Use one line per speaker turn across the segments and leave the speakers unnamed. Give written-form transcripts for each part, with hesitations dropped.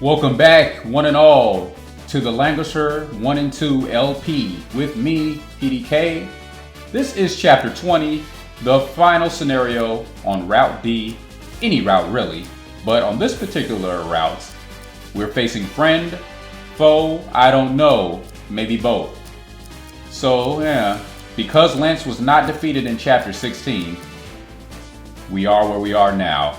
Welcome back, one and all, to the Langrisser I&II LP with me, PDK. This is Chapter 20, the final scenario on Route B, any route really, but on this particular route, we're facing friend, foe, I don't know, maybe both. So yeah, because Lance was not defeated in Chapter 16, we are where we are now.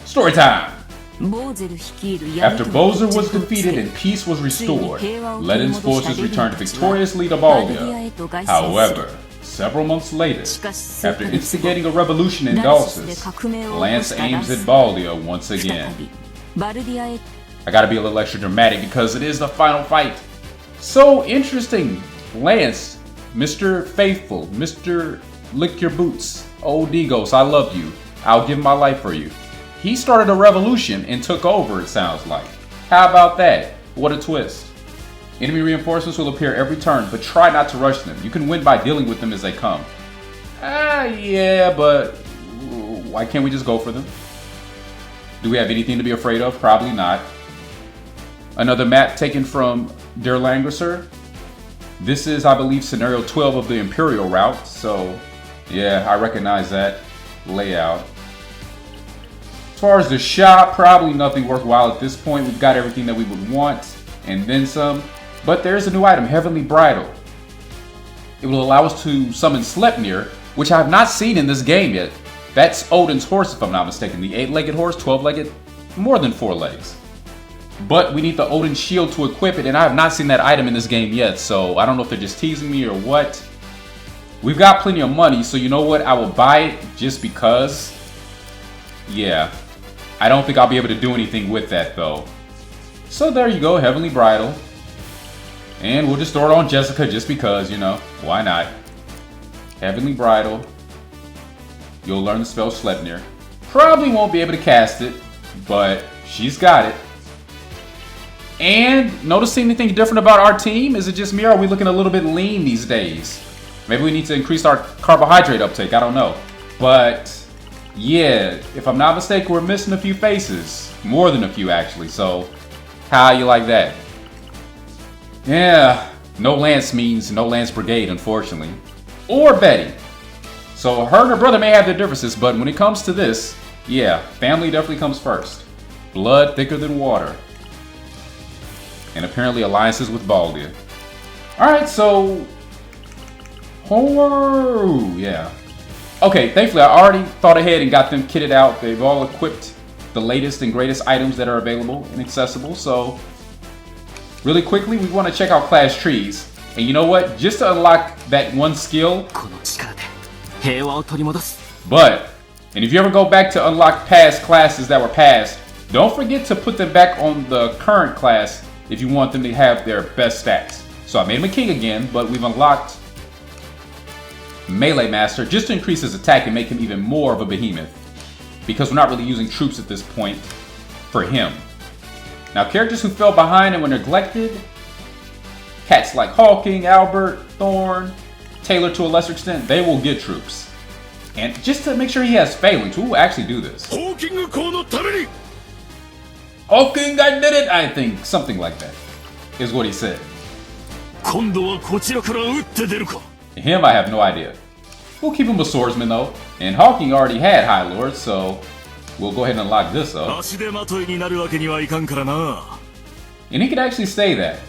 Story time! After Bowser was defeated and peace was restored, Ledin's forces returned victoriously to Baldia. However, several months later, after instigating a revolution in Dalsis, Lance aims at Baldia once again. I gotta be a little extra dramatic because it is the final fight. So interesting. Lance, Mr. Faithful, Mr. Lick Your Boots, old Digos, I love you. I'll give my life for you. He started a revolution and took over, it sounds like. How about that? What a twist. Enemy reinforcements will appear every turn, but try not to rush them. You can win by dealing with them as they come. Yeah, but why can't we just go for them? Do we have anything to be afraid of? Probably not. Another map taken from Der Langrisser. This is, I believe, scenario 12 of the Imperial route, so yeah, I recognize that layout. As far as the shop, probably nothing worthwhile at this point. We've got everything that we would want, and then some. But there's a new item, Heavenly Bridle. It will allow us to summon Sleipnir, which I have not seen in this game yet. That's Odin's horse, if I'm not mistaken. The 8-legged horse, 12-legged, more than 4 legs. But we need the Odin shield to equip it, and I have not seen that item in this game yet, so I don't know if they're just teasing me or what. We've got plenty of money, so you know what? I will buy it just because. Yeah. I don't think I'll be able to do anything with that, though. So there you go, Heavenly Bridle. And we'll just throw it on Jessica just because, you know, why not? Heavenly Bridle. You'll learn the spell Sleipnir. Probably won't be able to cast it, but she's got it. And noticing anything different about our team? Is it just me or are we looking a little bit lean these days? Maybe we need to increase our carbohydrate uptake, I don't know. But yeah, if I'm not mistaken, we're missing a few faces. More than a few, actually. So, how you like that? Yeah, no Lance means no Lance Brigade, unfortunately. Or Betty. So, her and her brother may have their differences, but when it comes to this, yeah, family definitely comes first. Blood thicker than water. And apparently alliances with Baldia. Alright, so. Oh, yeah. Okay, thankfully I already thought ahead and got them kitted out. They've all equipped the latest and greatest items that are available and accessible. So, really quickly, we want to check out class trees. And you know what? Just to unlock that one skill. But, and if you ever go back to unlock past classes that were passed, don't forget to put them back on the current class if you want them to have their best stats. So I made him a king again, but we've unlocked Melee Master just to increase his attack and make him even more of a behemoth. Because we're not really using troops at this point for him. Now characters who fell behind and were neglected, cats like Hawking, Albert, Thorn, Taylor to a lesser extent, they will get troops. And just to make sure he has phalanx, who will actually do this? Hawking, I did it! I think something like that is what he said. Him, I have no idea. We'll keep him a swordsman though. And Hawking already had High Lord, so we'll go ahead and unlock this up. And he could actually stay that.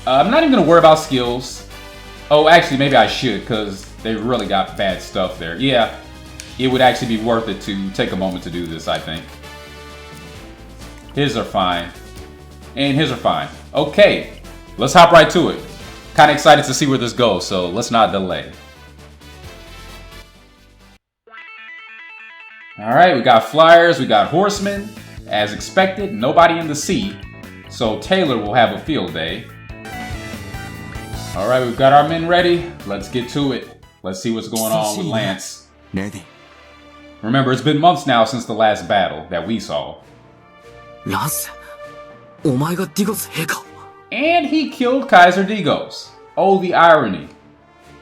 I'm not even going to worry about skills. Oh, actually, maybe I should, because they really got bad stuff there. Yeah, it would actually be worth it to take a moment to do this, I think. His are fine. And his are fine. Okay, let's hop right to it. Kind of excited to see where this goes, so let's not delay. Alright, we got flyers, we got horsemen. As expected, nobody in the sea, so Taylor will have a field day. Alright, we've got our men ready. Let's get to it. Let's see what's going on with Lance. Remember, it's been months now since the last battle that we saw.
Lance?
And he killed Kaiser Digos. Oh, the irony.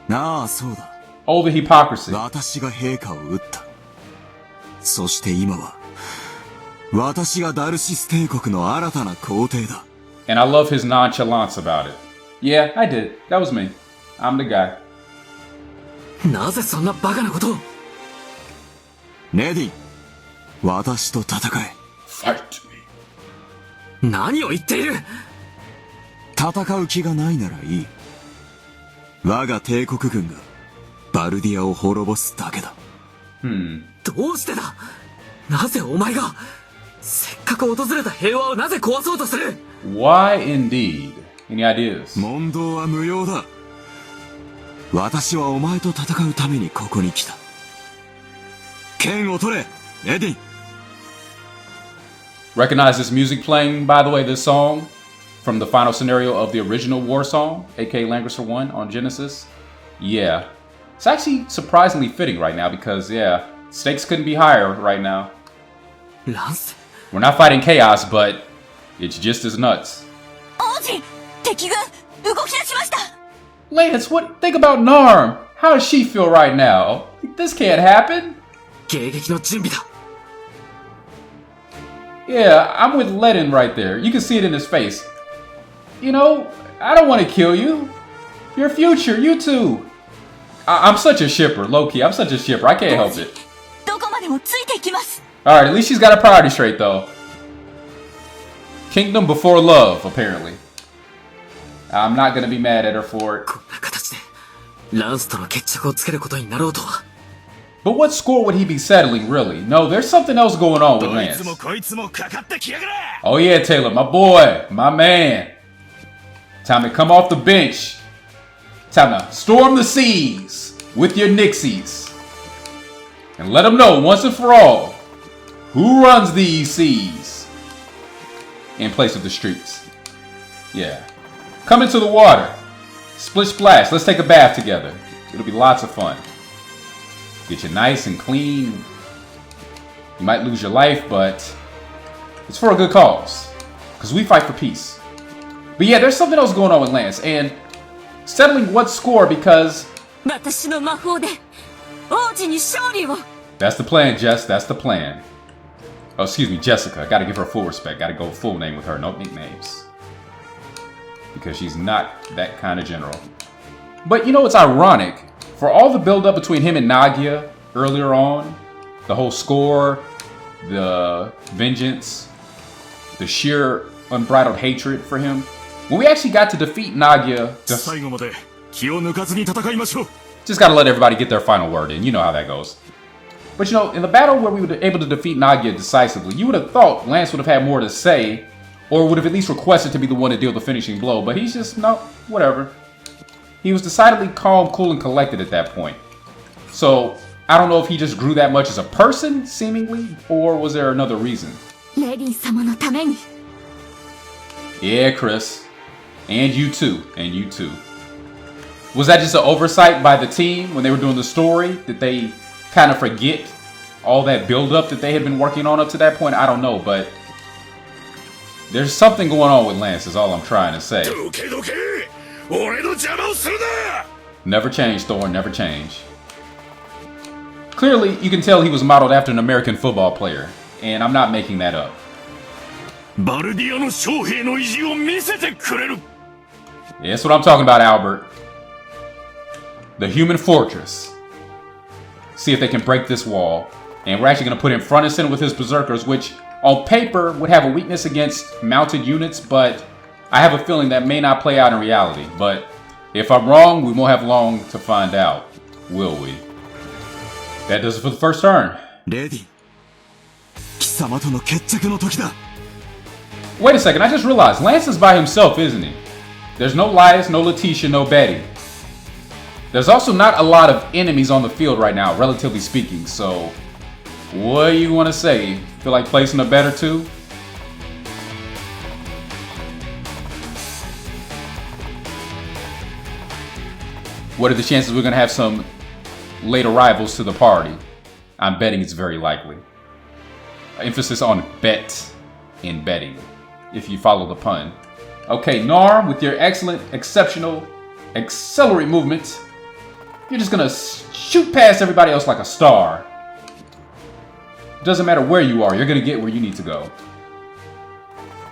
Oh, the hypocrisy.
私がダルシス帝国の新たな皇帝だ。
And I love his nonchalance about it. Yeah, I did. That was me. I'm the guy.
なぜそんなバカなことを。
レディ、私と戦え。
Fight
me. 何を言っている。
戦う気がないならいい。我が帝国軍がバルディアを滅ぼすだけだ。
どうしてだ。なぜお前がせっかく訪れた平和をなぜ壊そうとする。
Why indeed? Any ideas?
問答は無用だ。私はお前と戦うためにここに来た。剣を取れ、レディン。
Recognize this music playing, by the way, this song from the final scenario of the original war song, aka Langrisser 1 on Genesis. Yeah. It's actually surprisingly fitting right now because, yeah, stakes couldn't be higher right now.
Lance?
We're not fighting chaos, but it's just as nuts. Lance, what? Think about Narm. How does she feel right now? This can't happen.
迎撃の準備だ。
Yeah, I'm with Ledin right there. You can see it in his face. You know, I don't want to kill you. Your future, you too. I'm such a shipper, low-key. I'm such a shipper. I can't help it. Alright, at least she's got her priority straight, though. Kingdom before love, apparently. I'm not gonna be mad at her for it.
こんな形でランスとの決着をつけることになろうとは。
But what score would he be settling, really? No, there's something else going on with Lance. Oh yeah, Taylor, my boy, my man. Time to come off the bench. Time to storm the seas with your Nixies. And let them know once and for all who runs these seas in place of the streets. Yeah. Come into the water. Splish splash. Let's take a bath together. It'll be lots of fun. Get you nice and clean. You might lose your life, but it's for a good cause. Because we fight for peace. But yeah, there's something else going on with Lance. And settling what score because... That's the plan, Jess. That's the plan. Oh, excuse me, Jessica. Gotta give her full respect. Gotta go full name with her. No nicknames. Because she's not that kind of general. But you know what's ironic? For all the build-up between him and Nagia earlier on, the whole score, the vengeance, the sheer unbridled hatred for him, when we actually got to defeat Nagia, just gotta let everybody get their final word in. You know how that goes. But you know, in the battle where we were able to defeat Nagia decisively, you would have thought Lance would have had more to say, or would have at least requested to be the one to deal the finishing blow, but he's just, no, whatever. He was decidedly calm, cool, and collected at that point. So, I don't know if he just grew that much as a person, seemingly, or was there another reason? Yeah, Chris. And you too. And you too. Was that just an oversight by the team when they were doing the story? Did they kind of forget all that build-up that they had been working on up to that point? I don't know, but there's something going on with Lance, is all I'm trying to say. Never change, Thorn, never change. Clearly, you can tell he was modeled after an American football player, and I'm not making that up. Yeah, that's what I'm talking about, Albert. The human fortress. See if they can break this wall. And we're actually going to put him front and center with his berserkers, which on paper would have a weakness against mounted units, but I have a feeling that may not play out in reality. But if I'm wrong, we won't have long to find out, will we? That does it for the first turn.
Lady.
Wait a second, I just realized Lance is by himself, isn't he? There's no Lias, no Letitia, no Betty. There's also not a lot of enemies on the field right now, relatively speaking, so what do you want to say? Feel like placing a bet or two? What are the chances we're going to have some late arrivals to the party? I'm betting it's very likely. Emphasis on bet in betting, if you follow the pun. Okay, Narm, with your excellent, exceptional, accelerate movement, you're just gonna shoot past everybody else like a star. It doesn't matter where you are, you're going to get where you need to go.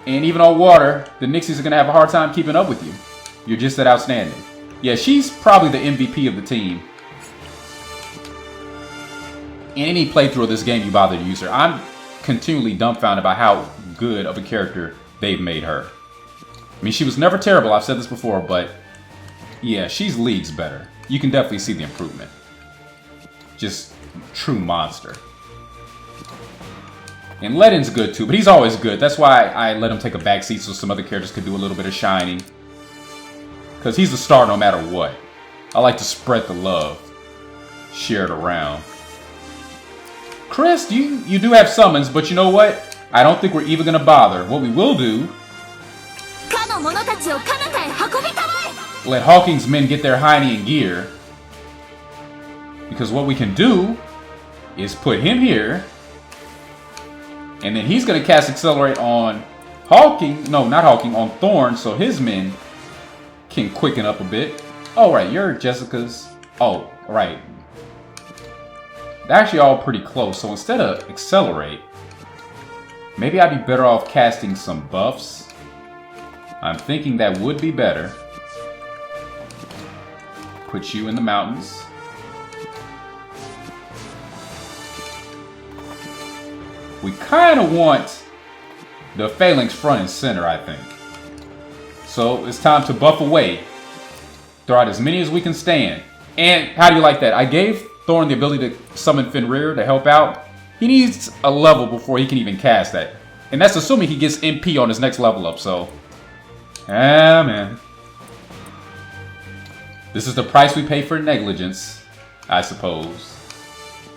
And even on water, the Nixies are going to have a hard time keeping up with you. You're just that outstanding. Yeah, she's probably the MVP of the team. In any playthrough of this game you bother to use her. I'm continually dumbfounded by how good of a character they've made her. I mean, she was never terrible, I've said this before, but yeah, she's leagues better. You can definitely see the improvement. Just true monster. And Ledin's good too, but he's always good. That's why I let him take a backseat so some other characters could do a little bit of shining. Because he's the star no matter what. I like to spread the love. Share it around. Chris, you do have summons, but you know what? I don't think we're even going to bother. What we will do... let Hawking's men get their hiney in gear. Because what we can do is put him here. And then he's going to cast Accelerate on Hawking. No, not Hawking. On Thorn, so his men can quicken up a bit. Oh, right. You're Jessica's. Oh, right. They're actually all pretty close. So instead of Accelerate, maybe I'd be better off casting some buffs. I'm thinking that would be better. Put you in the mountains. We kind of want the Phalanx front and center, I think. So it's time to buff away. Throw out as many as we can stand. And how do you like that? I gave Thorn the ability to summon Fenrir to help out. He needs a level before he can even cast that. And that's assuming he gets MP on his next level up, so... ah, man. This is the price we pay for negligence, I suppose.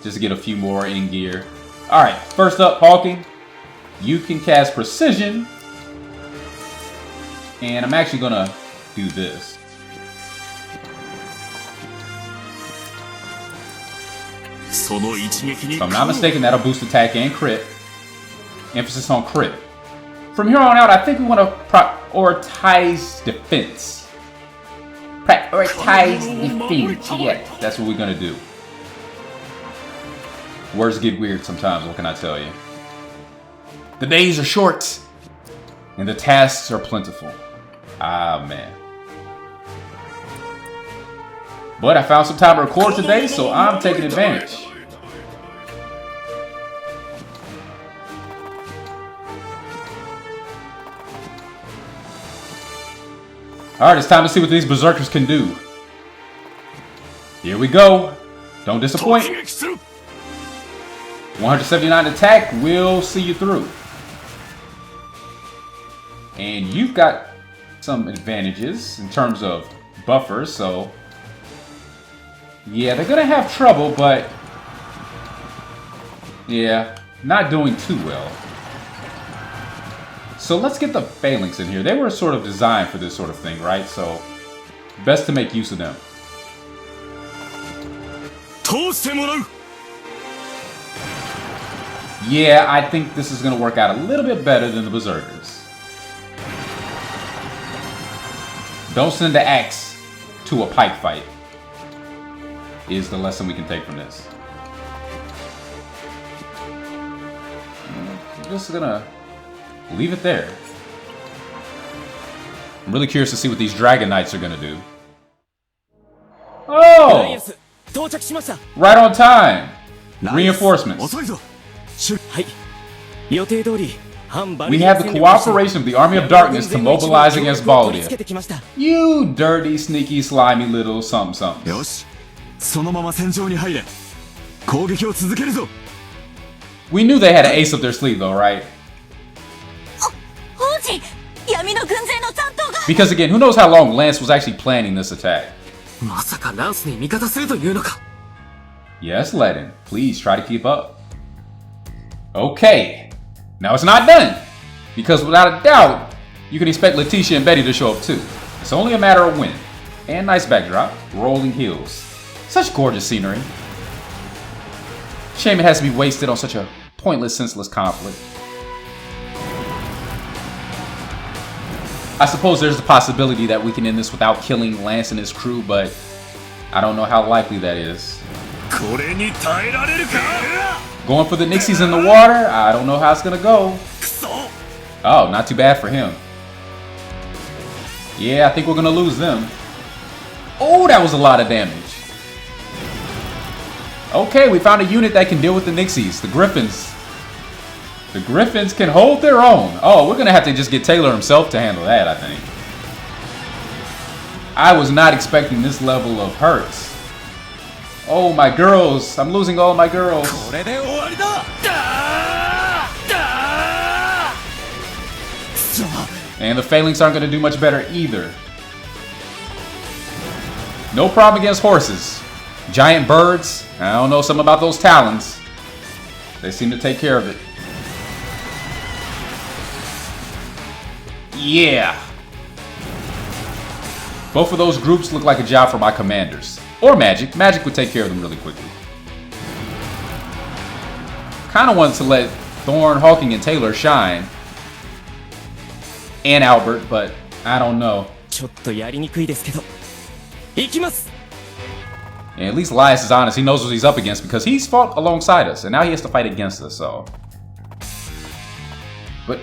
Just to get a few more in gear. Alright, first up, Hawking. You can cast Precision. And I'm actually going to do this. If I'm not mistaken, that'll boost attack and crit. Emphasis on crit. From here on out, I think we want to prioritize defense. Prioritize defense. Yeah, that's what we're going to do. Words get weird sometimes, what can I tell you? The days are short, and the tasks are plentiful. Ah, man. But I found some time to record today, so I'm taking advantage. Alright, it's time to see what these berserkers can do. Here we go. Don't disappoint. 179 attack will see you through. And you've got some advantages in terms of buffers, so... yeah, they're gonna have trouble, but... yeah, not doing too well. So let's get the Phalanx in here. They were sort of designed for this sort of thing, right? So, best to make use of them. Yeah, I think this is going to work out a little bit better than the Berserkers. Don't send the axe to a pike fight, is the lesson we can take from this. I'm just going to leave it there. I'm really curious to see what these Dragon Knights are going to do. Oh! Right on time! Reinforcements. We have the cooperation of the Army of Darkness to mobilize against Baldia. You dirty, sneaky, slimy little something something. We knew they had an ace up their sleeve though, right? Because again, who knows how long Lance was actually planning this attack? Yes, Ledin. Please try to keep up. Okay. Now it's not done. Because without a doubt, you can expect Letitia and Betty to show up too. It's only a matter of when. And nice backdrop. Rolling hills. Such gorgeous scenery. Shame it has to be wasted on such a pointless, senseless conflict. I suppose there's the possibility that we can end this without killing Lance and his crew, but I don't know how likely that is.
これに耐えられるか
Going for the Nixies in the water. I don't know how it's gonna go. Oh, not too bad for him. Yeah, I think we're gonna lose them. Oh, that was a lot of damage. Okay, we found a unit that can deal with the Nixies, the Griffins. The Griffins can hold their own. Oh, we're gonna have to just get Taylor himself to handle that, I think. I was not expecting this level of hurts. Oh, my girls. I'm losing all my girls. And the Phalanx aren't going to do much better either. No problem against horses. Giant birds. I don't know something about those talons. They seem to take care of it. Yeah. Both of those groups look like a job for my commanders. Or Magic. Magic would take care of them really quickly. Kind of wanted to let Thorn, Hawking, and Taylor shine. And Albert, but I don't know. And at least Elias is honest. He knows what he's up against because he's fought alongside us. And now he has to fight against us, so. But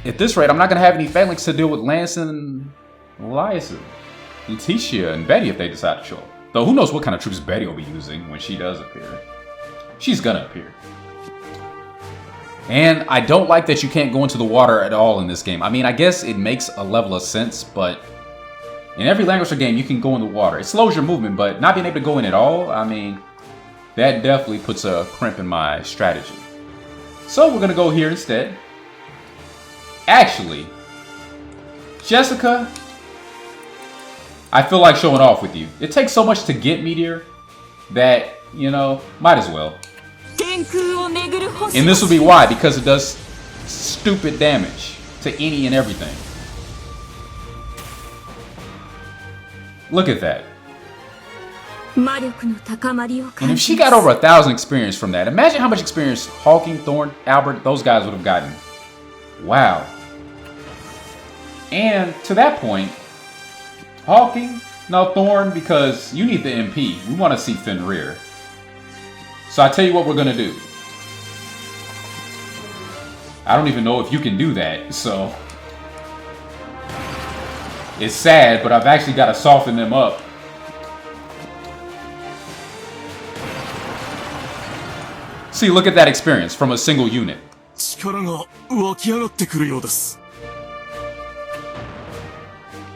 at this rate, I'm not going to have any Phalanx to deal with Lance and Elias. Letitia and Betty if they decide to show up. Though who knows what kind of troops Betty will be using when she does appear. She's gonna appear. And I don't like that you can't go into the water at all in this game. I mean, I guess it makes a level of sense, but in every Langrisser game, you can go in the water. It slows your movement, but not being able to go in at all, I mean, that definitely puts a crimp in my strategy. So we're gonna go here instead. Actually, Jessica, I feel like showing off with you. It takes so much to get Meteor that, you know, might as well. And this will be why, because it does stupid damage to any and everything. Look at that. And if she got over 1,000 experience from that, imagine how much experience Hawking, Thorn, Albert, those guys would have gotten. Wow. And to that point, Hawking, no Thorn, because you need the MP. We want to see Fenrir. So I tell you what we're going to do. I don't even know if you can do that, so. It's sad, but I've actually got to soften them up. See, look at that experience from a single unit.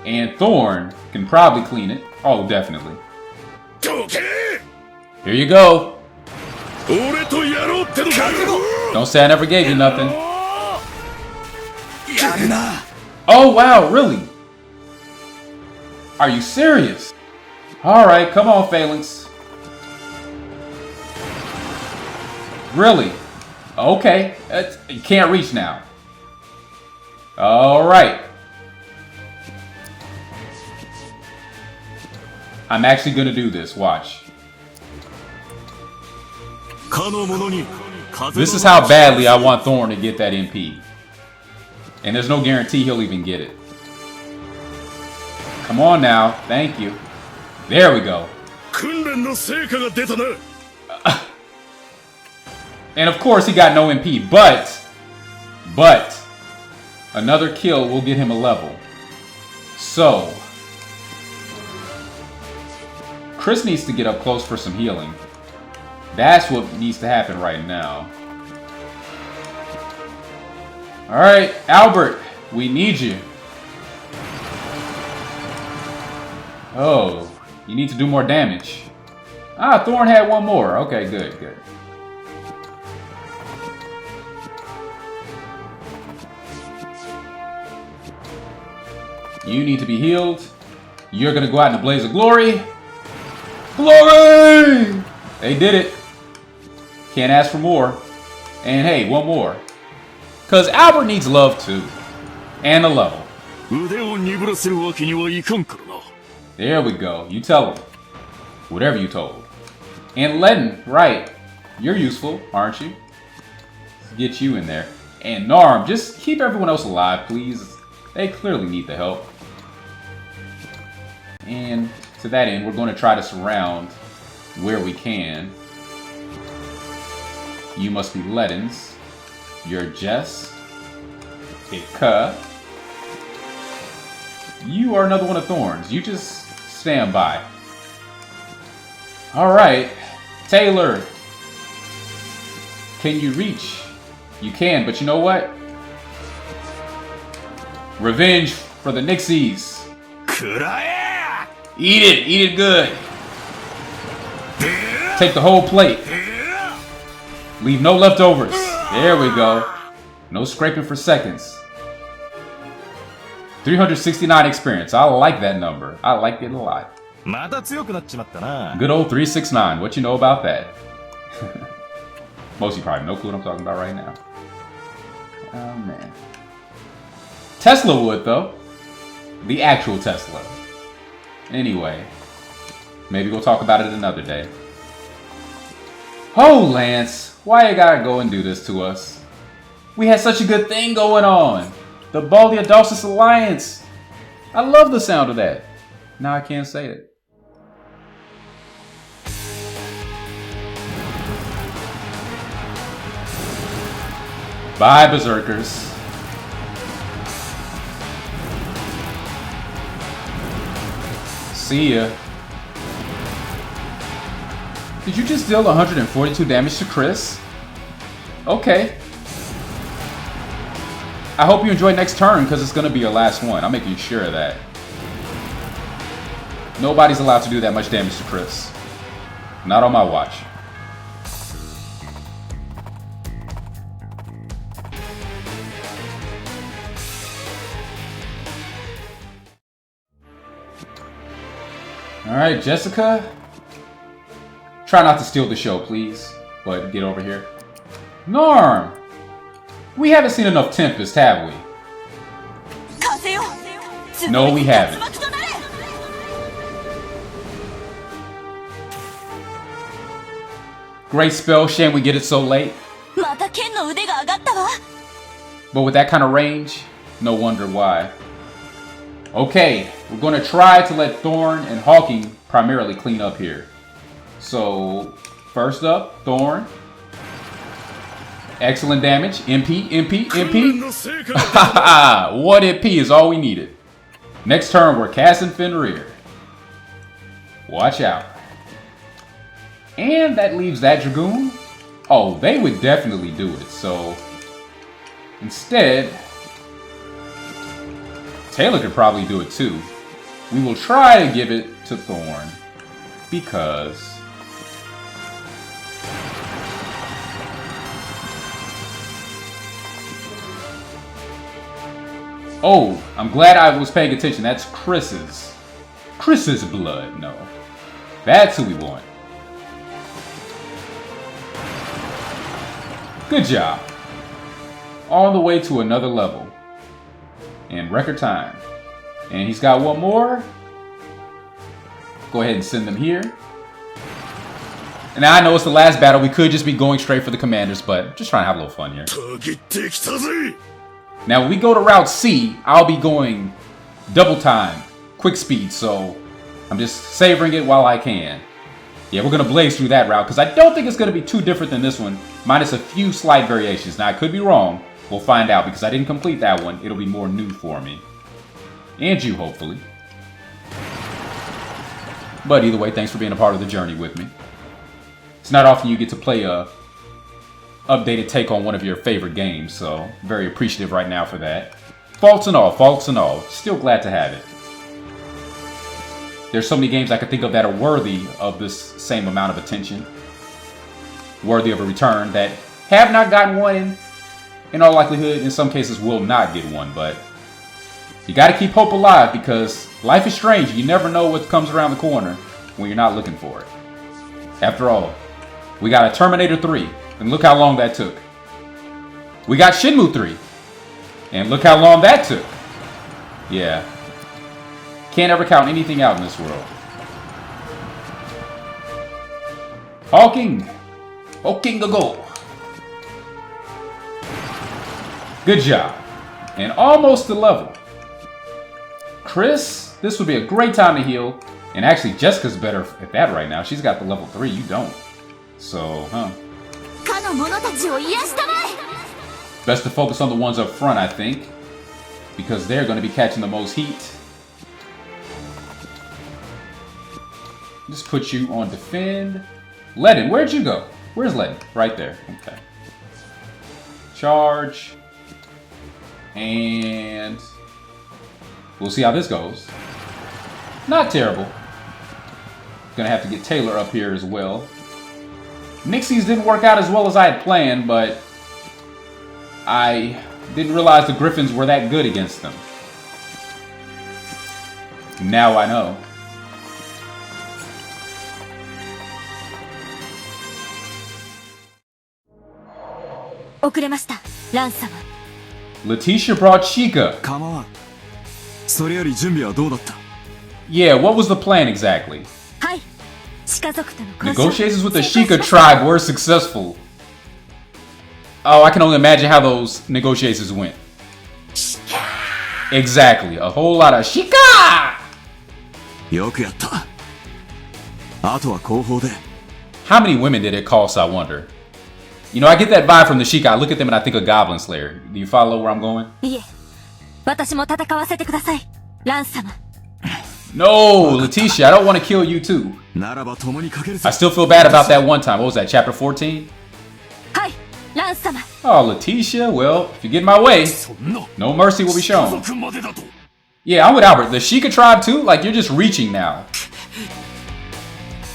And Thorn can probably clean it. Oh, definitely. Here you go. Don't say I never gave you nothing. Oh, wow, really? Are you serious? Alright, come on, Phalanx. Really? Okay. You can't reach now. Alright. I'm actually gonna do this. Watch. This is how badly I want Thorn to get that MP. And there's no guarantee he'll even get it. Come on now. Thank you. There we go. And of course he got no MP, but another kill will get him a level. So Chris needs to get up close for some healing. That's what needs to happen right now. Alright, Albert, we need you. Oh, you need to do more damage. Ah, Thorn had one more. Okay, good, good. You need to be healed. You're gonna go out in a blaze of glory. Glory! They did it. Can't ask for more. And hey, one more. Because Albert needs love too. And a level. There we go. You tell him. Whatever you told. And Ledden, right. You're useful, aren't you? Let's get you in there. And Narm, just keep everyone else alive, please. They clearly need the help. And to that end, we're going to try to surround where we can. You must be Lettins. You're Jess. Ika. You are another one of Thorns. You just stand by. Alright. Taylor. Can you reach? You can, but you know what? Revenge for the Nixies. Eat it! Eat it good! Take the whole plate. Leave no leftovers. There we go. No scraping for seconds. 369 experience. I like that number. I like it a lot. Good old 369. What you know about that? Most of you probably have no clue what I'm talking about right now. Oh man. Tesla would though. The actual Tesla. Anyway. Maybe we'll talk about it another day. Oh Lance. Why you gotta go and do this to us? We had such a good thing going on. The Baldia Dawsis Alliance. I love the sound of that. Now I can't say it. Bye, Berserkers. See ya. Did you just deal 142 damage to Chris? Okay. I hope you enjoy next turn, because it's going to be your last one. I'm making sure of that. Nobody's allowed to do that much damage to Chris. Not on my watch. Alright, Jessica. Try not to steal the show, please. But get over here. Norm! We haven't seen enough Tempest, have we? No, we haven't. Great spell, shame we get it so late. But with that kind of range, no wonder why. Okay, we're going to try to let Thorn and Hawking primarily clean up here. So, first up, Thorn. Excellent damage. MP, MP, MP. One MP is all we needed. Next turn, we're casting Fenrir. Watch out. And that leaves that Dragoon. Oh, they would definitely do it. So, instead, Taylor could probably do it too. We will try to give it to Thorn. Because... oh, I'm glad I was paying attention. That's Chris's. Chris's blood. No. That's who we want. Good job. On the way to another level. In record time. And he's got one more. Go ahead and send them here. And I know it's the last battle. We could just be going straight for the commanders, but just trying to have a little fun here. Now, when we go to Route C, I'll be going double time, quick speed, so I'm just savoring it while I can. Yeah, we're going to blaze through that route, because I don't think it's going to be too different than this one, minus a few slight variations. Now, I could be wrong. We'll find out, because I didn't complete that one. It'll be more new for me. And you, hopefully. But either way, thanks for being a part of the journey with me. It's not often you get to play a updated take on one of your favorite games, so very appreciative right now for that. Faults and all, still glad to have it. There's so many games I could think of that are worthy of this same amount of attention, worthy of a return, that have not gotten one, in all likelihood, in some cases will not get one, but you gotta keep hope alive, because life is strange. You never know what comes around the corner when you're not looking for it. After all, we got a Terminator 3, and look how long that took. We got Shenmue 3, and look how long that took. Yeah. Can't ever count anything out in this world. Hawking! Hawking a go! Good job. And almost to level. Chris, this would be a great time to heal. And actually, Jessica's better at that right now. She's got the level 3, you don't. So, huh.
の者たちを癒したまえ。
Best to focus on the ones up front, I think, because they're going to be catching the most heat. Just put you on defend. Ledin, where'd you go? Where's Ledin? Right there. Okay. Charge. And we'll see how this goes. Not terrible. Gonna have to get Taylor up here as well. Nixies didn't work out as well as I had planned, but I didn't realize the Griffins were that good against them. Now I know. Letitia brought Chica.
構わん。それより準備はどうだった？
Yeah, what was the plan exactly?
はい。鹿族との交渉。
Negotiations with the Sheikah tribe were successful. Oh, I can only imagine how those negotiations went. Exactly. A whole lot of Sheikah!
よくやった。あとは後方で。
How many women did it cost, I wonder? You know, I get that vibe from the Sheikah. I look at them and I think of Goblin Slayer. Do you follow where I'm going?
いえ。私も戦わせてください。ラン様。
No, Letitia, I don't want to kill you too.
ならば共にかけるぞ。
I still feel bad about that one time. What was that, chapter 14?
はい、ラン様。
Oh, Letitia, well, if you get in my way, no mercy will be shown. Yeah, I'm with Albert. The Sheikah tribe too? Like, you're just reaching now.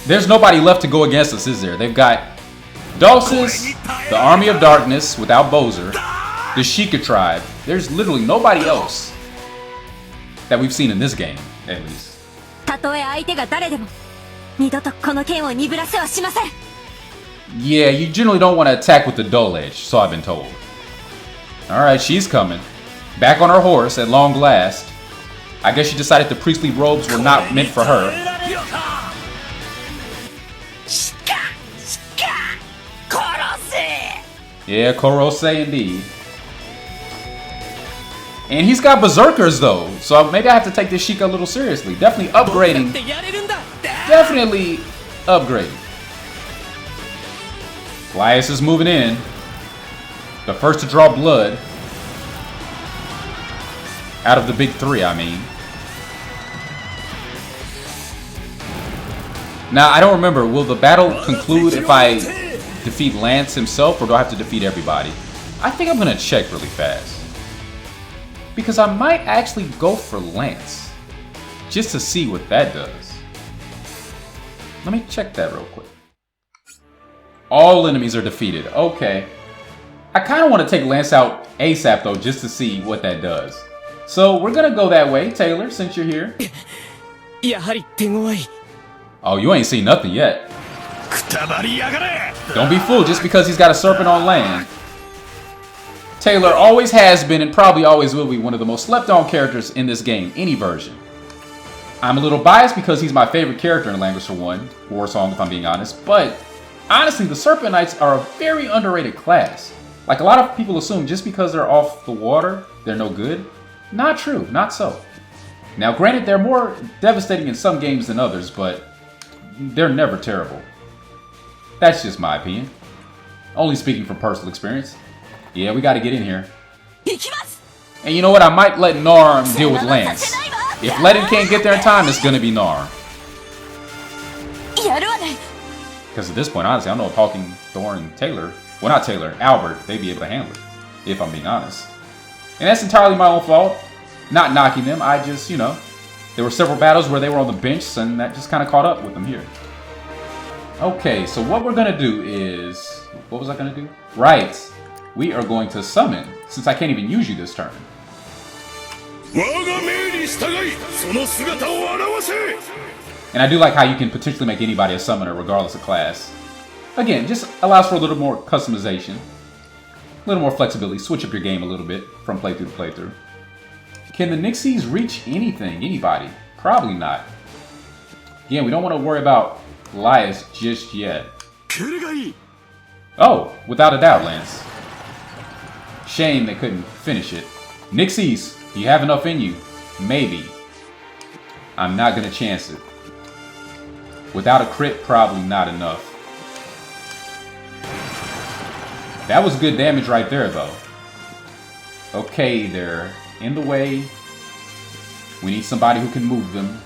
There's nobody left to go against us, is there? They've got Dulcis, the Army of Darkness without Bozer, the Sheikah tribe. There's literally nobody else that we've seen in this game, at least.
たとえ相手が誰でも、二度とこの剣を鈍らせはしません。
Yeah, you generally don't want to attack with the dull edge, so I've been told. Alright, she's coming. Back on her horse at long last. I guess she decided the priestly robes were not meant for her. Yeah, Korose indeed. And he's got berserkers though, so maybe I have to take this Sheikah a little seriously. Definitely upgrading. Definitely upgrading. Elias is moving in. The first to draw blood. Out of the big three, I mean. Now, I don't remember. Will the battle conclude if I defeat Lance himself, or do I have to defeat everybody? I think I'm going to check really fast. Because I might actually go for Lance. Just to see what that does. Let me check that real quick. All enemies are defeated. Okay. I kind of want to take Lance out ASAP though, just to see what that does. So we're going to go that way, Taylor, since you're here. Oh, you ain't seen nothing yet. Don't be fooled just because he's got a serpent on land. Taylor always has been and probably always will be one of the most slept on characters in this game, any version. I'm a little biased because he's my favorite character in Langrisser 1, War Song if I'm being honest, but honestly, the Serpent Knights are a very underrated class. Like a lot of people assume just because they're off the water, they're no good. Not true, not so. Now granted, they're more devastating in some games than others, but they're never terrible. That's just my opinion. Only speaking from personal experience. Yeah, we gotta get in here. And you know what, I might let Narm deal with Lance. If Ledin can't get there in time, it's gonna be Narm. Because at this point, honestly, I don't know if Hawking, Thorn, and Taylor, well not Taylor, Albert, they'd be able to handle it. If I'm being honest. And that's entirely my own fault. Not knocking them, I just, you know, there were several battles where they were on the bench and that just kind of caught up with them here. Okay, so what we're gonna do is, what was I gonna do? Right, we are going to summon, since I can't even use you this turn. And I do like how you can potentially make anybody a summoner regardless of class. Again, just allows for a little more customization. A little more flexibility, switch up your game a little bit from playthrough to playthrough. Can the Nixies reach anything, anybody? Probably not. Again, we don't want to worry about Elias just yet. Oh, without a doubt, Lance. Shame they couldn't finish it. Nixies, you have enough in you. Maybe. I'm not going to chance it. Without a crit, probably not enough. That was good damage right there, though. Okay, they're in the way. We need somebody who can move them.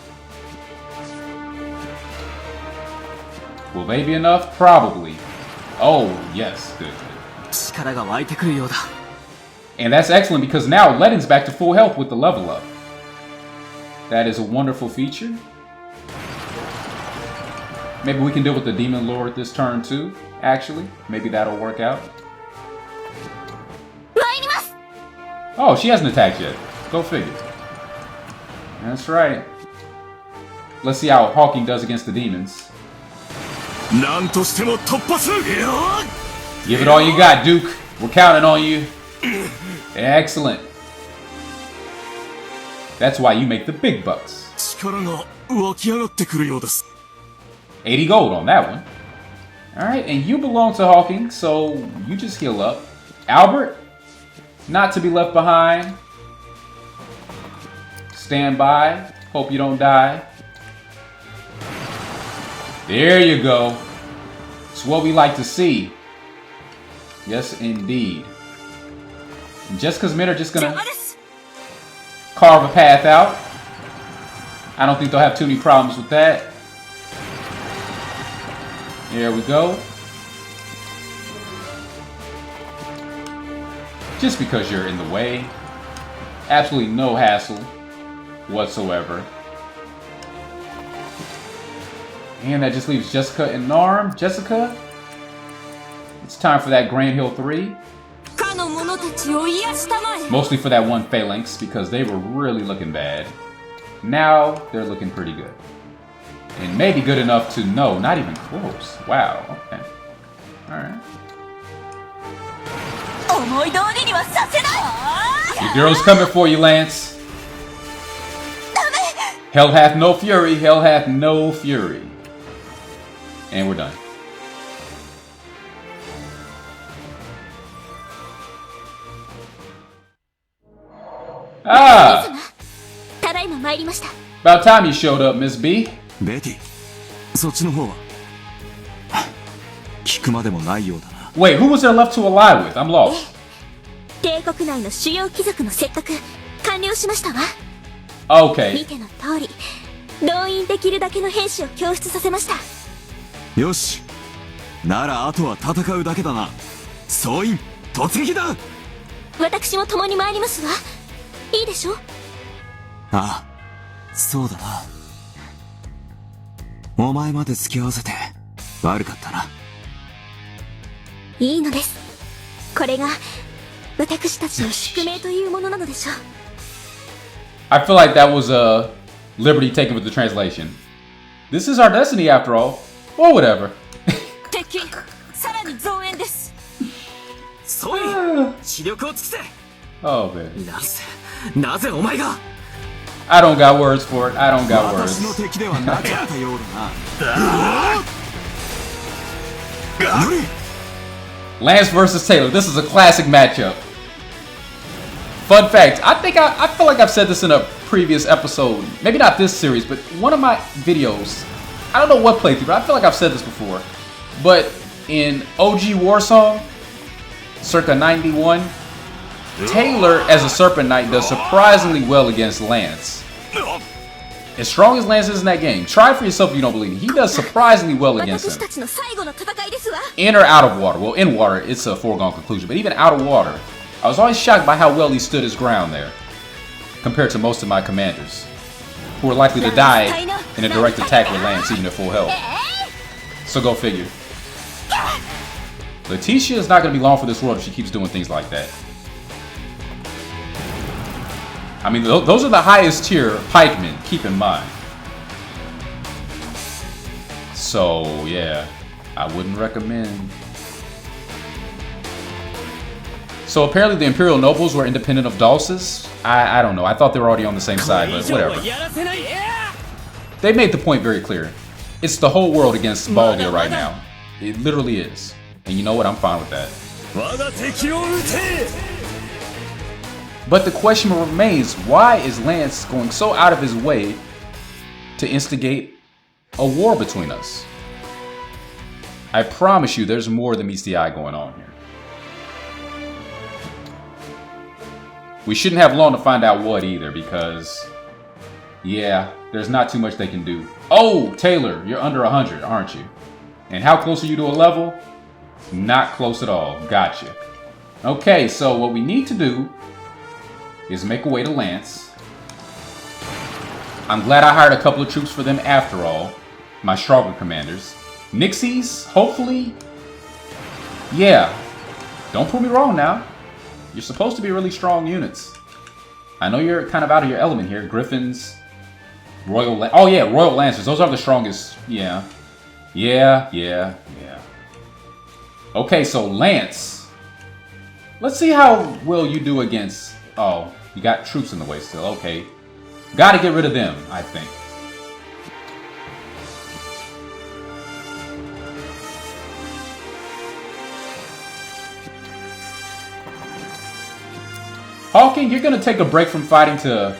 Will they be enough? Probably. Oh, yes. Good.
力が湧いてくるようだ。
And that's excellent because now Letton's back to full health with the level up. That is a wonderful feature. Maybe we can deal with the Demon Lord this turn too, actually. Maybe that'll work out. Oh, she hasn't attacked yet. Go figure. That's right. Let's see how Hawking does against the demons.
なんとしても突破する。
Give it all you got, Duke. We're counting on you. Excellent. That's why you make the big bucks.
力が湧き上がってくるようです。
80 gold on that one. Alright, and you belong to Hawking, so you just heal up. Albert, not to be left behind. Stand by. Hope you don't die. There you go. It's what we like to see. Yes, indeed. And Jessica's men are just gonna carve a path out. I don't think they'll have too many problems with that. There we go. Just because you're in the way. Absolutely no hassle whatsoever. And that just leaves Jessica and Narm. Jessica, it's time for that Grand Hill 3. Mostly for that one Phalanx because they were really looking bad. Now they're looking pretty good. And maybe good enough to know, not even close. Wow, okay. Alright. Your girl's coming for you, Lance. Hell hath no fury, hell hath no fury. And we're done. Ah! About time you showed up, Miss B.
ベティ、そっちの方は聞くまでもないようだな。
Wait, who was there left to ally with? I'm lost.
帝国内の主要貴族の説得完了しましたわ。
Okay.
見ての通り、動員できるだけの兵士を教出させました。
よし、ならあとは戦うだけだな。総員突撃だ。
私も共に参りますわ。いいでしょ？
ああ、そうだな。お前まで付き合わせて悪かったな。
いいのです。これが私たちの宿命というものなのでしょう。
I feel like that was a liberty taken with the translation. This is our destiny after all. Or whatever.
敵、さらに増援です。
総員、視力を尽くせ。
Oh man.
なぜお前が
I don't got words for it. I don't got words.
私の敵ではなかったようだな。無理。
Lance versus Taylor. This is a classic matchup. Fun fact, I feel like I've said this in a previous episode. Maybe not this series, but one of my videos. I don't know what playthrough, but I feel like I've said this before. But in OG Warsong, circa 91, Taylor as a Serpent Knight does surprisingly well against Lance. As strong as Lance is in that game, try it for yourself if you don't believe me. He does surprisingly well against him. In or out of water. Well, in water, it's a foregone conclusion. But even out of water, I was always shocked by how well he stood his ground there, compared to most of my commanders, who are likely to die in a direct attack with Lance even at full health. So go figure. Letitia is not going to be long for this world if she keeps doing things like that. I mean, those are the highest tier pikemen, keep in mind. So, yeah, I wouldn't recommend. So apparently the Imperial Nobles were independent of Dulces. I don't know. I thought they were already on the same side, but whatever. They made the point very clear. It's the whole world against Baldur right now. It literally is. And you know what? I'm fine with that. But the question remains, why is Lance going so out of his way to instigate a war between us? I promise you there's more than meets the eye going on here. We shouldn't have long to find out what either, because yeah, there's not too much they can do. Oh, Taylor, you're under 100, aren't you? And how close are you to a level? Not close at all. Gotcha. Okay, so what we need to do is make a way to Lance. I'm glad I hired a couple of troops for them after all. My stronger commanders. Nixies, hopefully. Yeah. Don't prove me wrong now. You're supposed to be really strong units. I know you're kind of out of your element here. Griffins. Oh yeah, Royal Lancers. Those are the strongest. Yeah. Yeah. Okay, so Lance. Let's see how well you do against... Oh, you got troops in the way still. Okay. Gotta get rid of them, I think. Hawking, you're gonna take a break from fighting to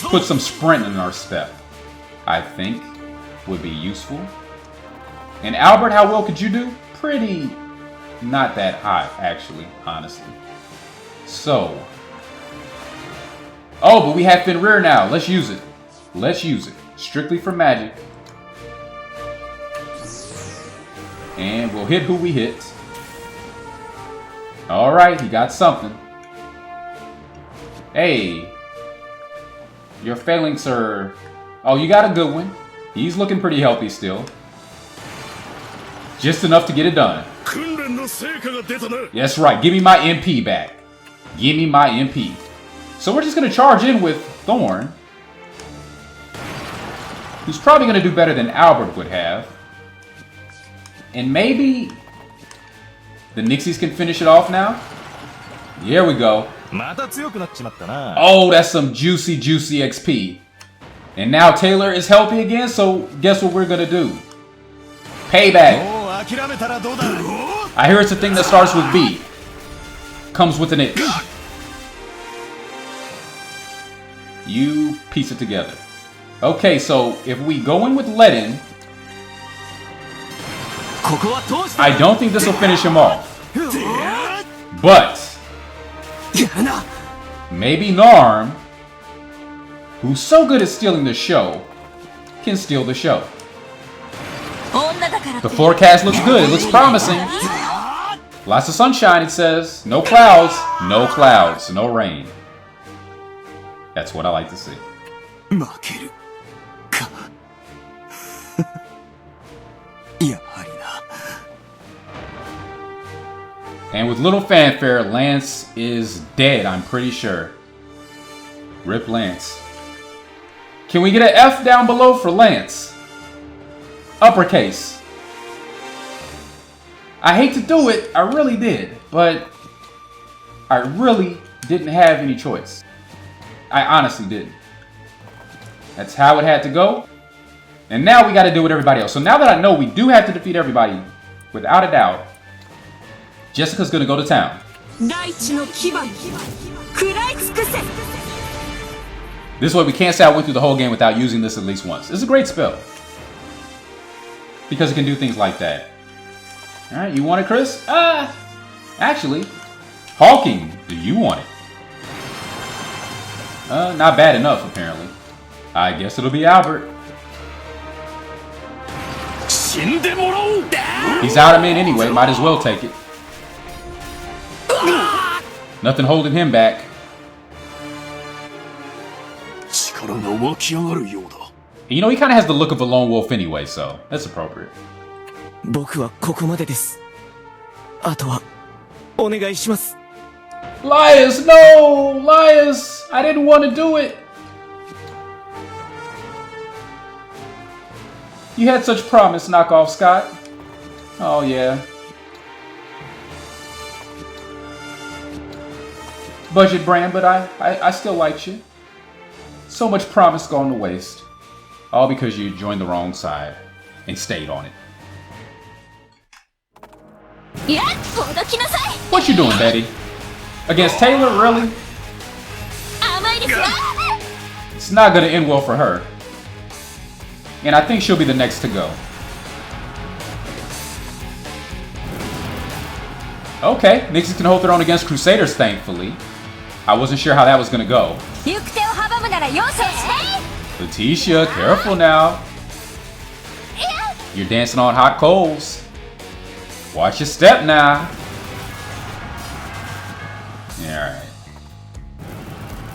put some sprint in our step. I think would be useful. And Albert, how well could you do? Pretty not that high, actually, honestly. So. Oh, but we have Fenrir now. Let's use it. Let's use it. Strictly for magic. And we'll hit who we hit. Alright, he got something. Hey. Your phalanx are... Oh, you got a good one. He's looking pretty healthy still. Just enough to get it done. That's right. Give me my MP back. Give me my MP. So we're just going to charge in with Thorn. Who's probably going to do better than Albert would have. And maybe the Nixies can finish it off now. Here we go. Oh, that's some juicy XP. And now Taylor is healthy again, so guess what we're going to do? Payback. I hear it's a thing that starts with B. Comes with an itch. You piece it together. Okay, so if we go in with Ledin, I don't think this will finish him off. But maybe Narm, who's so good at stealing the show, can steal the show. The forecast looks good. It looks promising. Lots of sunshine, it says. No clouds. No clouds. No rain. That's what I like to see. And with little fanfare, Lance is dead, I'm pretty sure. Rip Lance. Can we get an F down below for Lance? Uppercase. I hate to do it, I really did, but I really didn't have any choice. I honestly didn't. That's how it had to go. And now we got to do with everybody else. So now that I know we do have to defeat everybody, without a doubt, Jessica's going to go to town. This way we can't say I went through the whole game without using this at least once. It's a great spell. Because it can do things like that. Alright, you want it, Chris? Actually, Hawking, do you want it? Not bad enough, apparently. I guess it'll be Albert. He's out of men anyway, might as well take it. Nothing holding him back. You know, he kind of has the look of a lone wolf anyway, so that's appropriate. Lias, no! Lias! I didn't want to do it! You had such promise, knockoff Scott. Oh, yeah. Budget brand, but I still liked you. So much promise gone to waste. All because you joined the wrong side and stayed on it. What you doing, Betty? Against Taylor, really? It's not gonna end well for her. And I think she'll be the next to go. Okay, Nixie can hold their own against Crusaders, thankfully. I wasn't sure how that was gonna go. Letitia, careful now. You're dancing on hot coals. Watch your step now. Yeah, alright.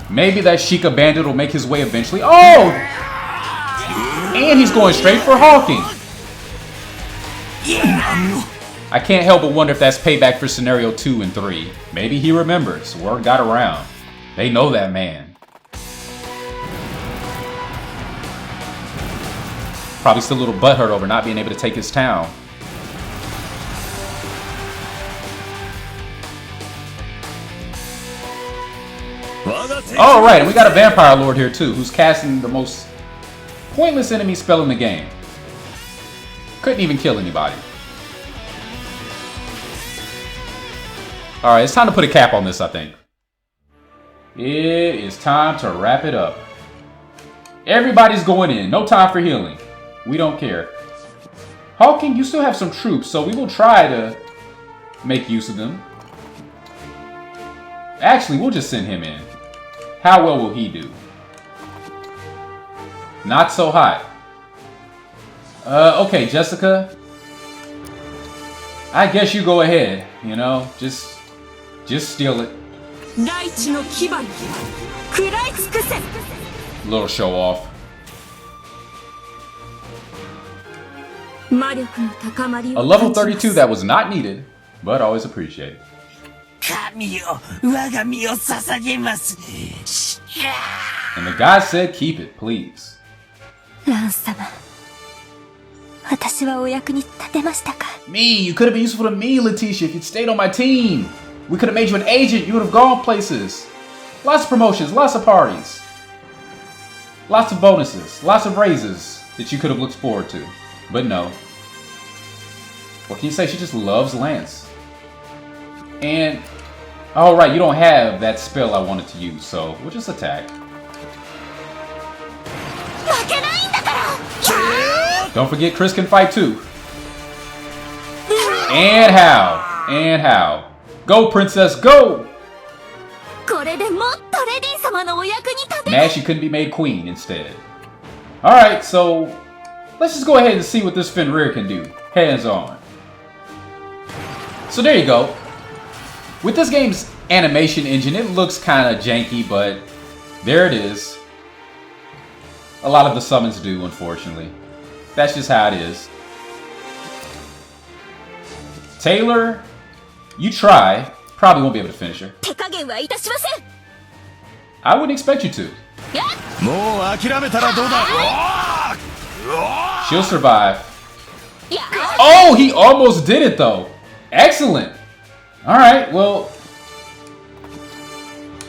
Maybe that Sheikah bandit will make his way eventually. Oh! And he's going straight for Hawking. I can't help but wonder if that's payback for scenario 2 and 3. Maybe he remembers. Word got around. They know that man. Probably still a little butthurt over not being able to take his town. Alright, and we got a Vampire Lord here too, who's casting the most pointless enemy spell in the game. Couldn't even kill anybody. Alright, it's time to put a cap on this, I think. It is time to wrap it up. Everybody's going in. No time for healing. We don't care. Hawking, you still have some troops, so we will try to make use of them. Actually, we'll just send him in. How well will he do? Not so hot. Okay, Jessica. I guess you go ahead. You know, just steal it. Little show off. A level 32 that was not needed, but always appreciated. And the guy said, keep it, please. Me, you could have been useful to me, Letitia, if you'd stayed on my team. We could have made you an agent, you would have gone places. Lots of promotions, lots of parties. Lots of bonuses, lots of raises that you could have looked forward to. But no. What can you say? She just loves Lance. And, oh right, you don't have that spell I wanted to use, so we'll just attack. Don't forget Chris can fight too. And how? And how? Go, princess, go! Mad she couldn't be made queen instead. Alright, so let's just go ahead and see what this Fenrir can do. Hands on. So there you go. With this game's animation engine, it looks kind of janky, but there it is. A lot of the summons do, unfortunately. That's just how it is. Taylor, you try. Probably won't be able to finish her. I wouldn't expect you to. She'll survive. Oh, he almost did it though. Excellent. Alright, well.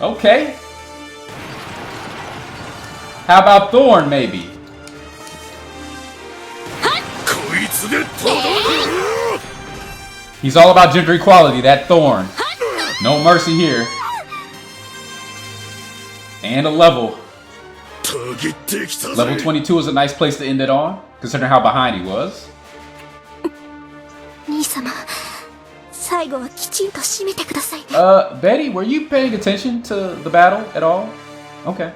Okay. How about Thorn, maybe? He's all about gender equality, that Thorn. No mercy here. And a level. Level 22 is a nice place to end it on, considering how behind he was. Betty, were you paying attention to the battle at all? Okay.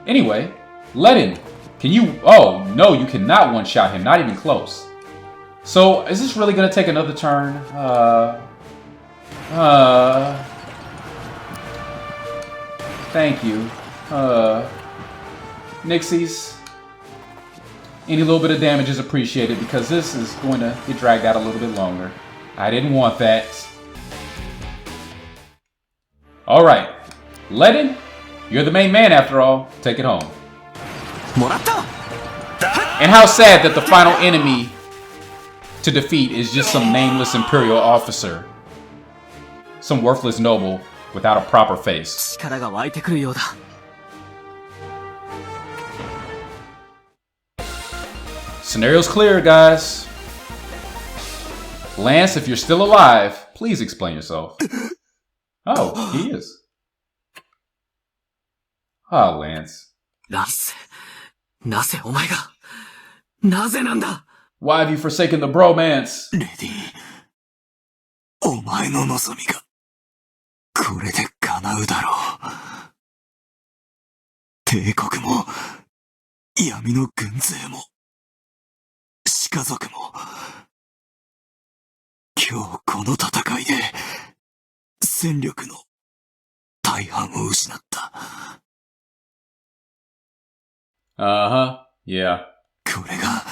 Anyway, Ledin, can you... Oh, no, you cannot one-shot him, not even close. So, is this really going to take another turn? Thank you. Nixies. Any little bit of damage is appreciated because this is going to get dragged out a little bit longer. I didn't want that. Alright. Ledin, you're the main man after all. Take it home. And how sad that the final enemy to defeat is just some nameless Imperial officer. Some worthless noble without a proper face. Scenario's clear, guys. Lance, if you're still alive, please explain yourself. Oh, he is. Ah, Lance. Why have you forsaken the bromance?
お前の望みが、これで叶うだろう。帝国も、闇の軍勢も、士家族も、今日この戦いで、戦力の大半を失った。
Yeah.
これが、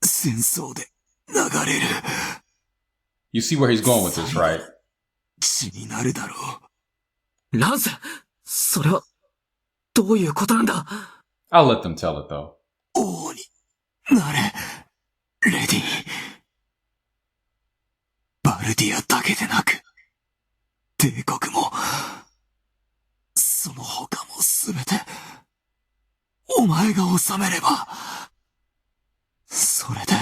戦争で流れる。
You see where he's going with this, right?
血になるだろう。
ランス、それは、どういうことなんだ？
I'll let them tell it, though.
王になれ、レディ。バルディアだけでなく、帝国も、その他もすべて、お前が治めれば、それで、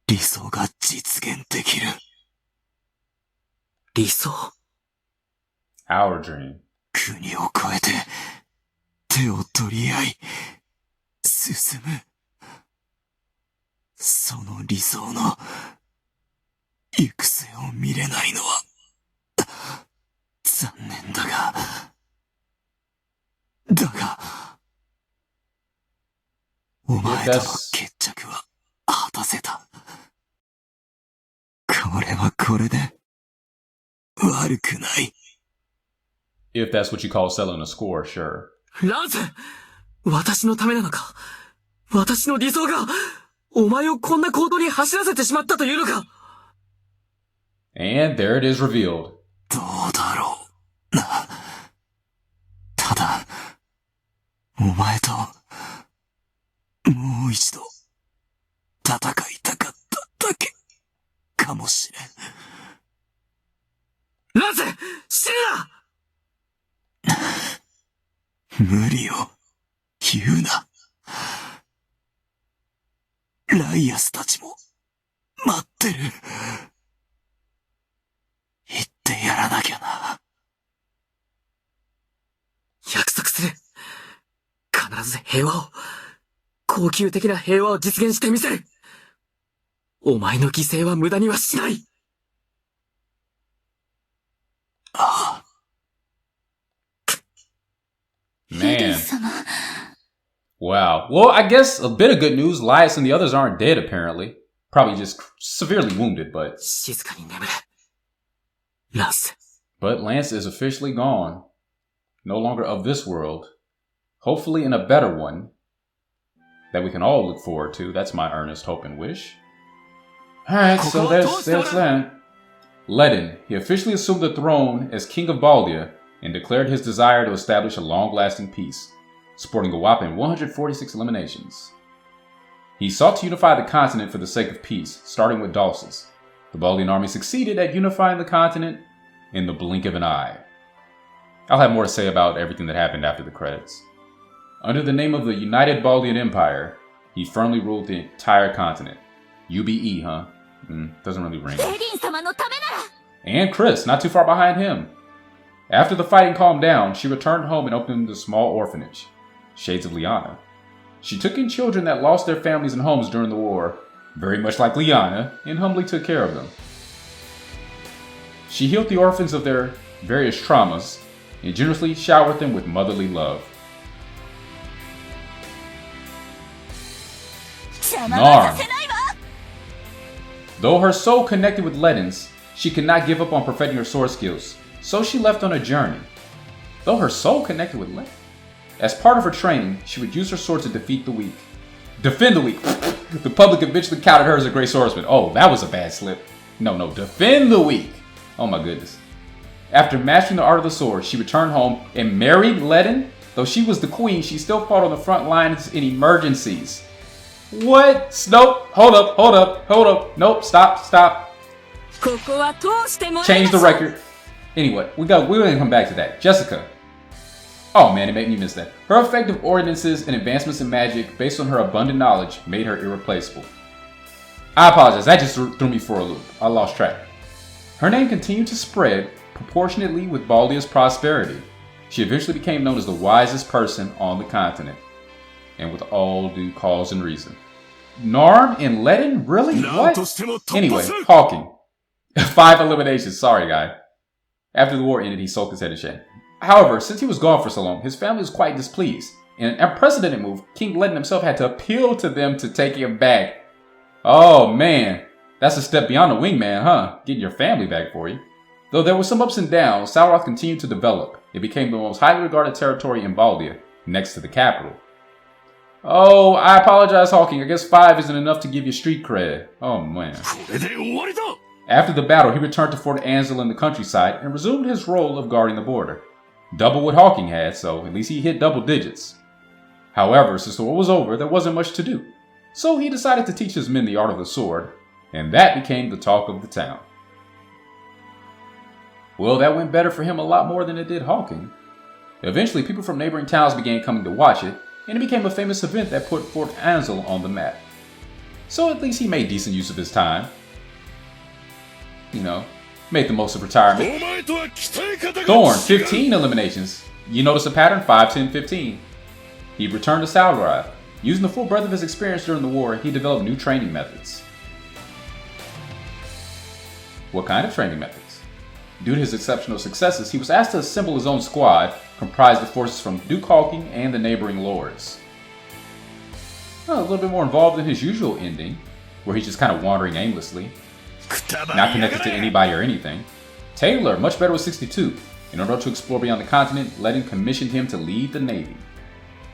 理想が実現できる。
理想？
Our dream.
国を越えて、手を取り合い、進む。その理想の、行く末を見れないのは、残念だが、お前との決着は果たせた。これはこれで、悪くない。
If that's what you call selling a score, sure.
ランス！私のためなのか？私の理想が、お前をこんな行動に走らせてしまったというのか？
And there it is revealed.
どうだろうな。ただ、お前と、もう一度、戦いたかっただけ、かもしれん。
ランス！死ぬな！
無理を、言うな。ライアスたちも、待ってる。言ってやらなきゃな。
約束する。必ず平和を、恒久的な平和を実現してみせる。お前の犠牲は無駄にはしない。
ああ。
Man. Wow. Well, I guess a bit of good news. Elias and the others aren't dead, apparently. Probably just severely wounded, but...
静かに眠れ。ランス。
But Lance is officially gone. No longer of this world. Hopefully in a better one. That we can all look forward to. That's my earnest hope and wish. Alright, so there's that. Ledin. He officially assumed the throne as King of Baldia and declared his desire to establish a long-lasting peace, sporting a whopping 146 eliminations. He sought to unify the continent for the sake of peace, starting with Dulcis. The Baldian army succeeded at unifying the continent in the blink of an eye. I'll have more to say about everything that happened after the credits. Under the name of the United Baldian Empire, he firmly ruled the entire continent. UBE, huh? Doesn't really ring. And Chris, not too far behind him. After the fighting calmed down, she returned home and opened a small orphanage, Shades of Liana. She took in children that lost their families and homes during the war, very much like Liana, and humbly took care of them. She healed the orphans of their various traumas and generously showered them with motherly love. Narm. Though her soul connected with Ledin's, she could not give up on perfecting her sword skills, so she left on a journey. Though her soul connected with Ledin. As part of her training, she would use her sword to defeat the weak. Defend the weak! The public eventually counted her as a great swordsman. Oh, that was a bad slip. No, defend the weak! Oh my goodness. After mastering the art of the sword, she returned home and married Ledin. Though she was the queen, she still fought on the front lines in emergencies. What? Nope. Hold up. Nope. Stop. Change the record. Anyway, we're gonna come back to that. Jessica. Oh man, it made me miss that. Her effective ordinances and advancements in magic based on her abundant knowledge made her irreplaceable. I apologize, that just threw me for a loop. I lost track. Her name continued to spread proportionately with Baldia's prosperity. She eventually became known as the wisest person on the continent, and with all due cause and reason. Narm and Ledin? Really?
なん
What?
としても突破
Anyway,
する
Hawking. 5 eliminations. Sorry, guy. After the war ended, he sulked his head in shame. However, since he was gone for so long, his family was quite displeased. In an unprecedented move, King Ledin himself had to appeal to them to take him back. Oh man, that's a step beyond a wingman, huh? Getting your family back for you. Though there were some ups and downs, Sauroth continued to develop. It became the most highly regarded territory in Baldia, next to the capital. Oh, I apologize, Hawking. I guess 5 isn't enough to give you street cred. Oh man.
これで終わりだ
After the battle, he returned to Fort Ansel in the countryside and resumed his role of guarding the border. Double what Hawking had, so at least he hit double digits. However, since the war was over, there wasn't much to do. So he decided to teach his men the art of the sword, and that became the talk of the town. Well, that went better for him a lot more than it did Hawking. Eventually, people from neighboring towns began coming to watch it, and it became a famous event that put Fort Ansel on the map. So at least he made decent use of his time. You know, made the most of retirement.
お前とは鍛え方が違う
Thorn, 15 eliminations. You notice a pattern? 5, 10, 15. He returned to Salgarive. Using the full breadth of his experience during the war, he developed new training methods. What kind of training methods? Due to his exceptional successes, he was asked to assemble his own squad, comprised of forces from Duke Hawking and the neighboring lords. Well, a little bit more involved than his usual ending, where he's just kind of wandering aimlessly,
くたばり
not
や
connected
が
to
れ
anybody or anything. Taylor, much better with 62. In order to explore beyond the continent, Ledin commissioned him to lead the Navy.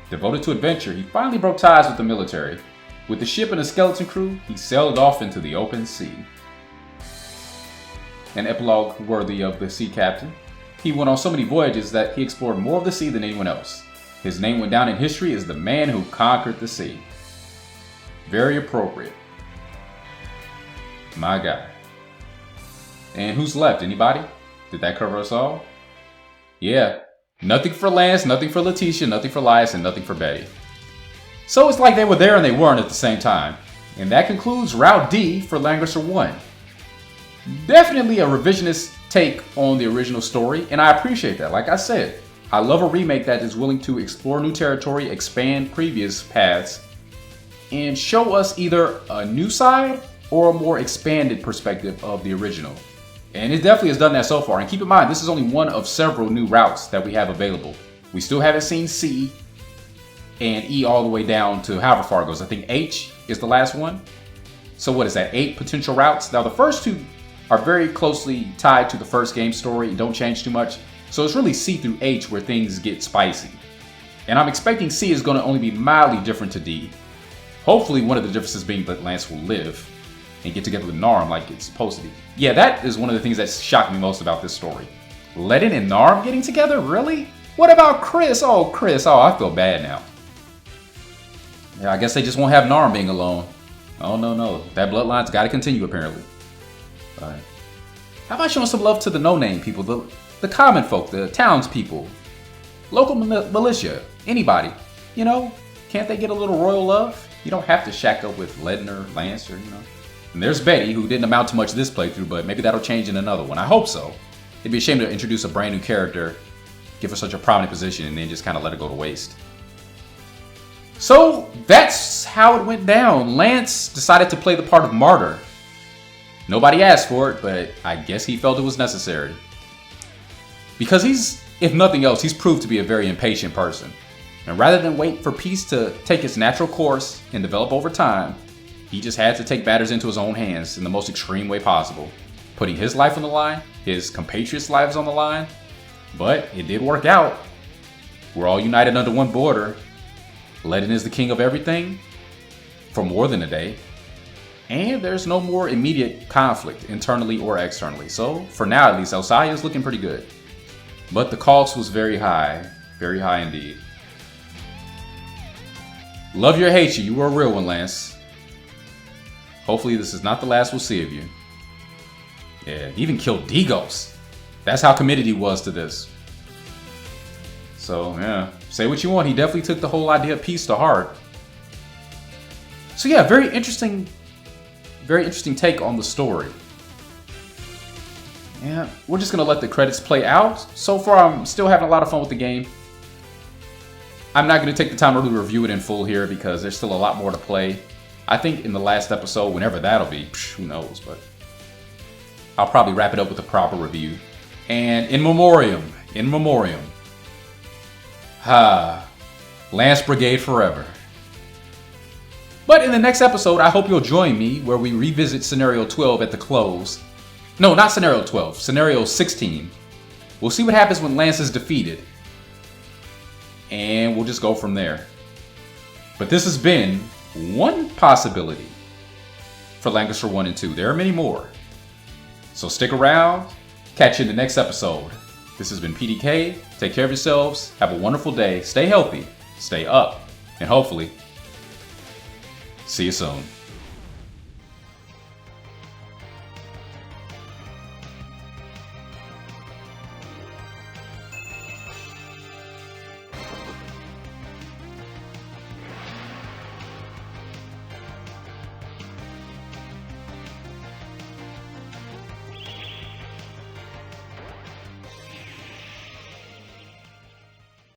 Devoted to adventure, he finally broke ties with the military. With the ship and a skeleton crew, he sailed off into the open sea. An epilogue worthy of the sea captain. He went on so many voyages that he explored more of the sea than anyone else. His name went down in history as the man who conquered the sea. Very appropriate. My guy. And who's left? Anybody? Did that cover us all? Yeah. Nothing for Lance, nothing for Letitia, nothing for Elias, and nothing for Betty. So it's like they were there and they weren't at the same time. And that concludes Route D for Langrisser 1. Definitely a revisionist take on the original story, and I appreciate that. Like I said, I love a remake that is willing to explore new territory, expand previous paths, and show us either a new side or a more expanded perspective of the original. And it definitely has done that so far. And keep in mind, this is only one of several new routes that we have available. We still haven't seen C and E all the way down to however far it goes. I think H is the last one. So what is that, 8 potential routes? Now the first 2 are very closely tied to the first game story and don't change too much. So it's really C through H where things get spicy. And I'm expecting C is going to only be mildly different to D. Hopefully one of the differences being that Lance will live and get together with Narm like it's supposed to be. Yeah, that is one of the things that shocked me most about this story. Ledin and Narm getting together? Really? What about Chris? Oh, Chris. Oh, I feel bad now. Yeah, I guess they just won't have Narm being alone. Oh, no. That bloodline's got to continue, apparently. Alright. How about showing some love to the no-name people, the common folk, the townspeople, local militia, anybody? You know, can't they get a little royal love? You don't have to shack up with Ledin or Lance or, you know. And there's Betty, who didn't amount to much this playthrough, but maybe that'll change in another one. I hope so. It'd be a shame to introduce a brand new character, give her such a prominent position, and then just kind of let it go to waste. So that's how it went down. Lance decided to play the part of martyr. Nobody asked for it, but I guess he felt it was necessary. Because if nothing else, he's proved to be a very impatient person. And rather than wait for peace to take its natural course and develop over time, he just had to take matters into his own hands in the most extreme way possible, putting his life on the line, his compatriots' lives on the line. But it did work out. We're all united under one border. Ledin is the king of everything for more than a day. And there's no more immediate conflict internally or externally. So for now, at least, Elsaia is looking pretty good. But the cost was very high indeed. Love you or hate you, you were a real one, Lance. Hopefully this is not the last we'll see of you. Yeah, he even killed Digos. That's how committed he was to this. So yeah, say what you want, he definitely took the whole idea of peace to heart. So yeah, very interesting take on the story. Yeah, we're just gonna let the credits play out. So far, I'm still having a lot of fun with the game. I'm not gonna take the time to really review it in full here because there's still a lot more to play. I think in the last episode, whenever that'll be, who knows, but I'll probably wrap it up with a proper review. And in memoriam, Lance Brigade forever. But in the next episode, I hope you'll join me where we revisit Scenario 12 at the close. No, not Scenario 12, Scenario 16. We'll see what happens when Lance is defeated. And we'll just go from there. But this has been one possibility for Langrisser 1 and 2. There are many more. So stick around. Catch you in the next episode. This has been PDK. Take care of yourselves. Have a wonderful day. Stay healthy. Stay up. And hopefully, see you soon.